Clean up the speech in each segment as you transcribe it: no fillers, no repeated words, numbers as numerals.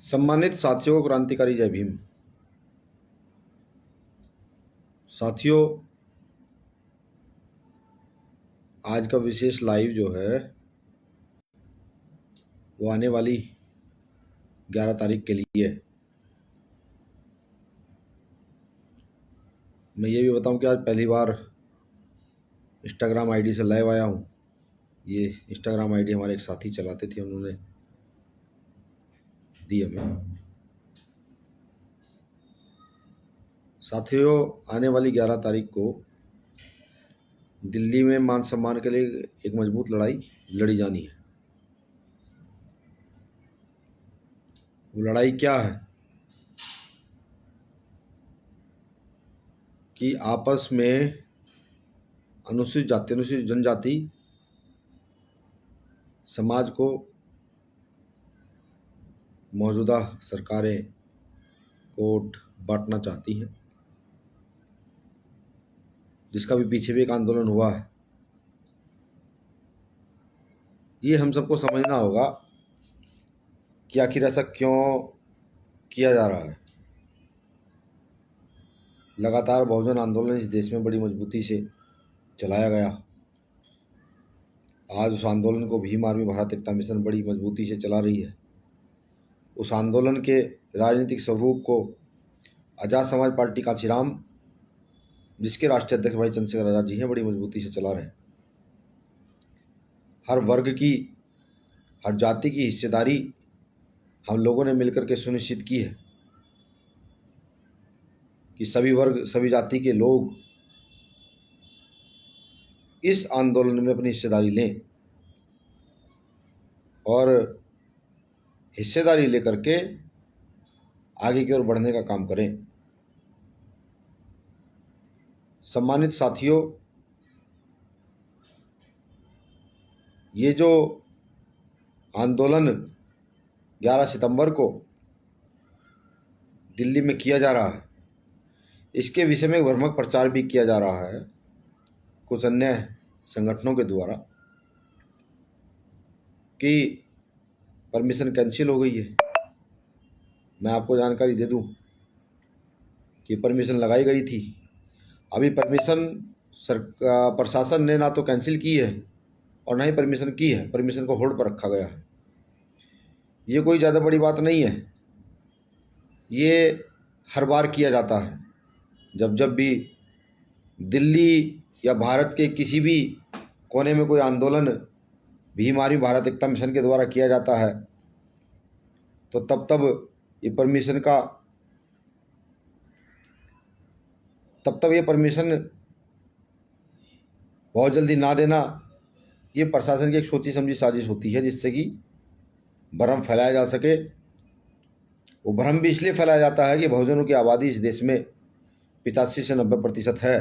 सम्मानित साथियों, क्रांतिकारी जय भीम। साथियों, आज का विशेष लाइव जो है वो आने वाली 11 तारीख के लिए है। मैं ये भी बताऊं कि आज पहली बार इंस्टाग्राम आईडी से लाइव आया हूं। ये इंस्टाग्राम आईडी हमारे एक साथी चलाते थे, उन्होंने दी हमें। साथियों, आने वाली 11 तारीख को दिल्ली में मान सम्मान के लिए एक मजबूत लड़ाई लड़ी जानी है। वो लड़ाई क्या है कि आपस में अनुसूचित जाति, अनुसूचित जनजाति समाज को मौजूदा सरकारें कोट बांटना चाहती हैं, जिसका भी पीछे भी एक आंदोलन हुआ है। ये हम सबको समझना होगा कि आखिर ऐसा क्यों किया जा रहा है। लगातार बहुजन आंदोलन इस देश में बड़ी मजबूती से चलाया गया। आज उस आंदोलन को भीम आर्मी भारत एकता मिशन बड़ी मजबूती से चला रही है। उस आंदोलन के राजनीतिक स्वरूप को आज़ाद समाज पार्टी कांचीराम, जिसके राष्ट्रीय अध्यक्ष भाई चंद्रशेखर आज़ाद जी हैं, बड़ी मजबूती से चला रहे हैं। हर वर्ग की, हर जाति की हिस्सेदारी हम लोगों ने मिलकर के सुनिश्चित की है कि सभी वर्ग, सभी जाति के लोग इस आंदोलन में अपनी हिस्सेदारी लें और हिस्सेदारी लेकर के आगे की ओर बढ़ने का काम करें। सम्मानित साथियों, ये जो आंदोलन 11 सितंबर को दिल्ली में किया जा रहा है, इसके विषय में भ्रामक प्रचार भी किया जा रहा है कुछ अन्य संगठनों के द्वारा कि परमिशन कैंसिल हो गई है। मैं आपको जानकारी दे दूं कि परमिशन लगाई गई थी। अभी परमिशन प्रशासन ने ना तो कैंसिल की है और ना ही परमिशन की है, परमिशन को होल्ड पर रखा गया है। ये कोई ज़्यादा बड़ी बात नहीं है। ये हर बार किया जाता है जब जब भी दिल्ली या भारत के किसी भी कोने में कोई आंदोलन भीम आर्मी भारत एकता मिशन के द्वारा किया जाता है, तो तब ये परमिशन बहुत जल्दी ना देना, ये प्रशासन की एक सोची समझी साजिश होती है, जिससे कि भ्रम फैलाया जा सके। वो भ्रम भी इसलिए फैलाया जाता है कि बहुजनों की आबादी इस देश में 85 से 90% है,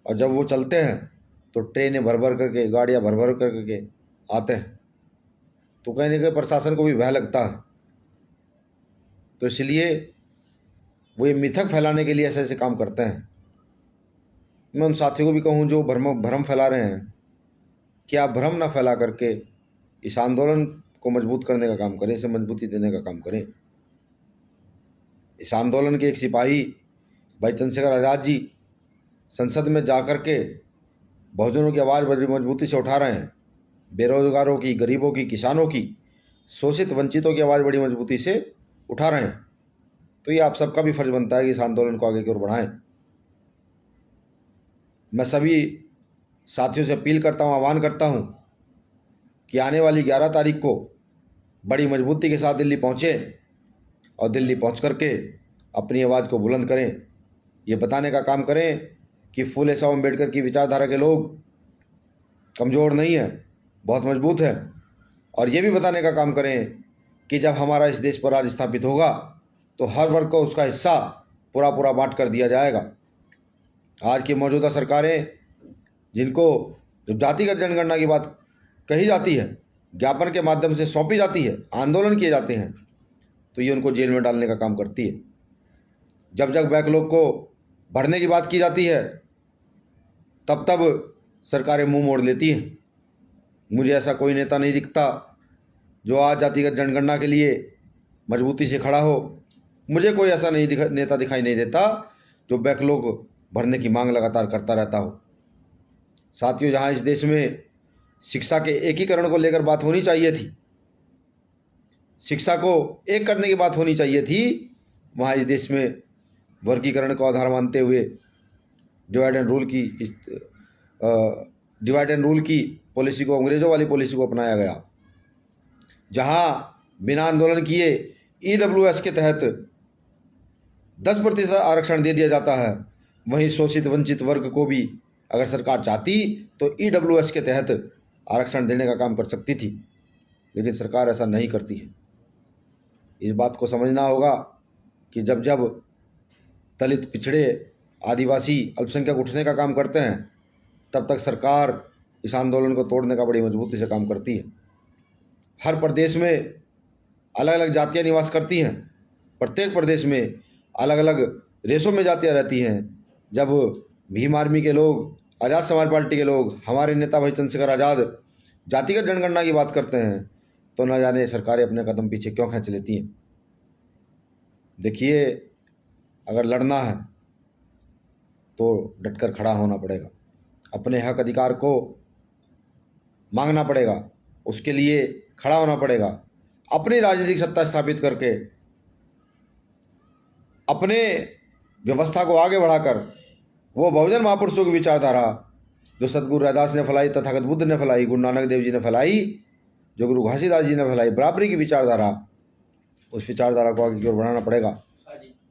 और जब वो चलते हैं तो ट्रेनें भर भर करके, गाड़ियाँ भर भर करके आते हैं, तो कहीं ना कहीं प्रशासन को भी भय लगता है। तो इसलिए वो ये मिथक फैलाने के लिए ऐसे ऐसे काम करते हैं। मैं उन साथियों को भी कहूँ जो भ्रम फैला रहे हैं कि आप भ्रम ना फैला करके इस आंदोलन को मजबूत करने का काम करें, इसे मजबूती देने का काम करें। इस आंदोलन के एक सिपाही भाई चंद्रशेखर आज़ाद जी संसद में जाकर के बहुजनों की आवाज़ बड़ी मजबूती से उठा रहे हैं। बेरोजगारों की, गरीबों की, किसानों की, शोषित वंचितों की आवाज़ बड़ी मजबूती से उठा रहे हैं। तो ये आप सबका भी फर्ज बनता है कि इस आंदोलन को आगे की ओर बढ़ाएं। मैं सभी साथियों से अपील करता हूं, आह्वान करता हूं कि आने वाली 11 तारीख को बड़ी मजबूती के साथ दिल्ली पहुंचें और दिल्ली पहुंच करके अपनी आवाज़ को बुलंद करें। ये बताने का काम करें कि फूले साहब अम्बेडकर की विचारधारा के लोग कमज़ोर नहीं है, बहुत मजबूत है। और ये भी बताने का काम करें कि जब हमारा इस देश पर राज स्थापित होगा तो हर वर्ग को उसका हिस्सा पूरा पूरा बांट कर दिया जाएगा। आज की मौजूदा सरकारें, जिनको जब जातिगत जनगणना की बात कही जाती है, ज्ञापन के माध्यम से सौंपी जाती है, आंदोलन किए जाते हैं, तो ये उनको जेल में डालने का काम करती है। जब जब बैकलॉग को भरने की बात की जाती है, तब सरकारें मुंह मोड़ लेती हैं। मुझे ऐसा कोई नेता नहीं दिखता जो आज जातिगत जनगणना के लिए मजबूती से खड़ा हो। मुझे कोई ऐसा नेता दिखाई नहीं देता जो बैकलॉग भरने की मांग लगातार करता रहता हो। साथियों, जहां इस देश में शिक्षा के एकीकरण को लेकर बात होनी चाहिए थी, शिक्षा को एक करने की बात होनी चाहिए थी, वहाँ इस देश में वर्गीकरण को आधार मानते हुए डिवाइड एंड रूल की पॉलिसी को, अंग्रेजों वाली पॉलिसी को अपनाया गया। जहाँ बिना आंदोलन किए EWS के तहत 10% आरक्षण दे दिया जाता है, वहीं शोषित वंचित वर्ग को भी अगर सरकार चाहती तो EWS के तहत आरक्षण देने का काम कर सकती थी, लेकिन सरकार ऐसा नहीं करती है। इस बात को समझना होगा कि जब जब दलित, पिछड़े, आदिवासी, अल्पसंख्यक उठने का काम करते हैं, तब तक सरकार इस आंदोलन को तोड़ने का बड़ी मजबूती से काम करती है। हर प्रदेश में अलग अलग जातियाँ निवास करती हैं, प्रत्येक प्रदेश में अलग अलग रेसों में जातियाँ रहती हैं। जब भीम आर्मी के लोग, आज़ाद समाज पार्टी के लोग, हमारे नेता भाई चंद्रशेखर आज़ाद जातिगत जनगणना की बात करते हैं, तो न जाने सरकारें अपने कदम पीछे क्यों खींच लेती हैं। देखिए, अगर लड़ना है तो डटकर खड़ा होना पड़ेगा, अपने हक अधिकार को मांगना पड़ेगा, उसके लिए खड़ा होना पड़ेगा, अपनी राजनीतिक सत्ता स्थापित करके, अपने व्यवस्था को आगे बढ़ाकर वो बहुजन महापुरुषों की विचारधारा जो सतगुरु रैदास ने फैलाई, तथागत बुद्ध ने फैलाई, गुरु नानक देव जी ने फैलाई, जो गुरु घासीदास जी ने फैलाई, बराबरी की विचारधारा, उस विचारधारा को आगे की ओर बढ़ाना पड़ेगा।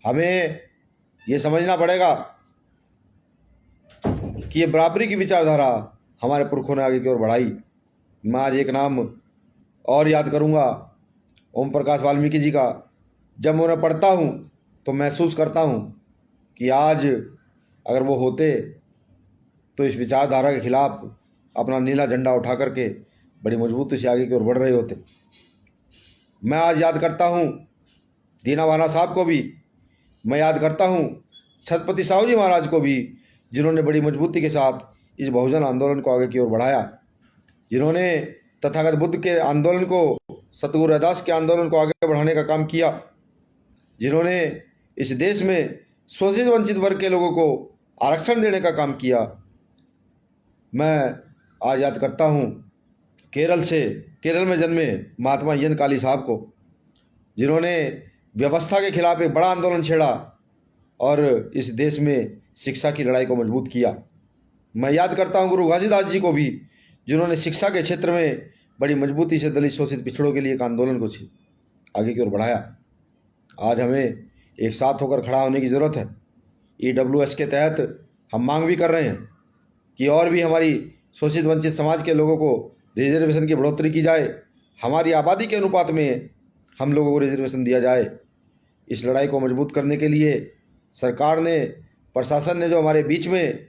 हमें ये समझना पड़ेगा कि ये बराबरी की विचारधारा हमारे पुरखों ने आगे की ओर बढ़ाई। मैं आज एक नाम और याद करूँगा, ओम प्रकाश वाल्मीकि जी का। जब मैं उन्हें पढ़ता हूँ तो महसूस करता हूँ कि आज अगर वो होते तो इस विचारधारा के खिलाफ अपना नीला झंडा उठा करके बड़ी मजबूती से आगे की ओर बढ़ रहे होते। मैं आज याद करता हूँ दीना भाना साहब को भी, मैं याद करता हूँ छत्रपति साहू जी महाराज को भी, जिन्होंने बड़ी मजबूती के साथ इस बहुजन आंदोलन को आगे की ओर बढ़ाया, जिन्होंने तथागत बुद्ध के आंदोलन को, सतगुरु रैदास के आंदोलन को आगे बढ़ाने का काम किया, जिन्होंने इस देश में शोषित वंचित वर्ग के लोगों को आरक्षण देने का काम किया। मैं आज याद करता हूँ केरल में जन्मे महात्मा यन काली साहब को, जिन्होंने व्यवस्था के खिलाफ एक बड़ा आंदोलन छेड़ा और इस देश में शिक्षा की लड़ाई को मजबूत किया। मैं याद करता हूँ गुरु घासीदास जी को भी, जिन्होंने शिक्षा के क्षेत्र में बड़ी मजबूती से दलित, शोषित, पिछड़ों के लिए एक आंदोलन को आगे की ओर बढ़ाया। आज हमें एक साथ होकर खड़ा होने की ज़रूरत है। EWS के तहत हम मांग भी कर रहे हैं कि और भी हमारी शोषित वंचित समाज के लोगों को रिजर्वेशन की बढ़ोतरी की जाए, हमारी आबादी के अनुपात में हम लोगों को रिजर्वेशन दिया जाए। इस लड़ाई को मजबूत करने के लिए सरकार ने, प्रशासन ने जो हमारे बीच में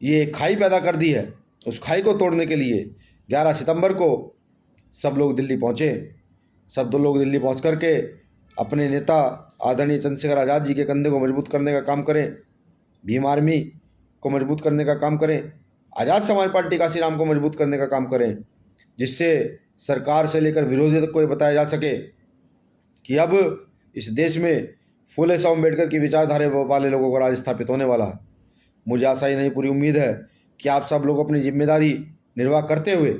ये खाई पैदा कर दी है, उस खाई को तोड़ने के लिए 11 सितंबर को सब लोग दिल्ली पहुँचे। सब लोग दिल्ली पहुँच करके अपने नेता आदरणीय चंद्रशेखर आज़ाद जी के कंधे को मजबूत करने का काम करें, भीम आर्मी को मजबूत करने का काम करें, आज़ाद समाज पार्टी काशीराम को मजबूत करने का काम करें, जिससे सरकार से लेकर विरोधी तक को ये बताया जा सके कि अब इस देश में फूले साहब अम्बेडकर की विचारधारा वाले लोगों का राज स्थापित होने वाला है। मुझे आशा ही नहीं, पूरी उम्मीद है कि आप सब लोग अपनी जिम्मेदारी निर्वाह करते हुए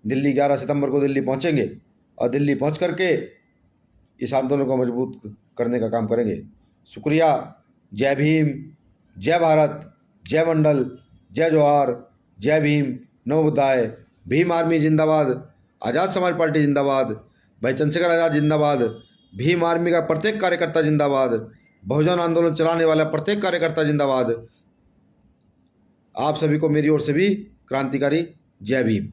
दिल्ली 11 सितंबर को दिल्ली पहुंचेंगे और दिल्ली पहुंच करके इस आंदोलन को मजबूत करने का काम करेंगे। शुक्रिया। जय भीम, जय भारत, जय मंडल, जय जोहार, जय भीम, नमो बुद्धाय। भीम आर्मी जिंदाबाद, आज़ाद समाज पार्टी जिंदाबाद, भाई चंद्रशेखर आज़ाद जिंदाबाद, भीम आर्मी का प्रत्येक कार्यकर्ता जिंदाबाद, बहुजन आंदोलन चलाने वाला प्रत्येक कार्यकर्ता जिंदाबाद। आप सभी को मेरी ओर से भी क्रांतिकारी जय भीम।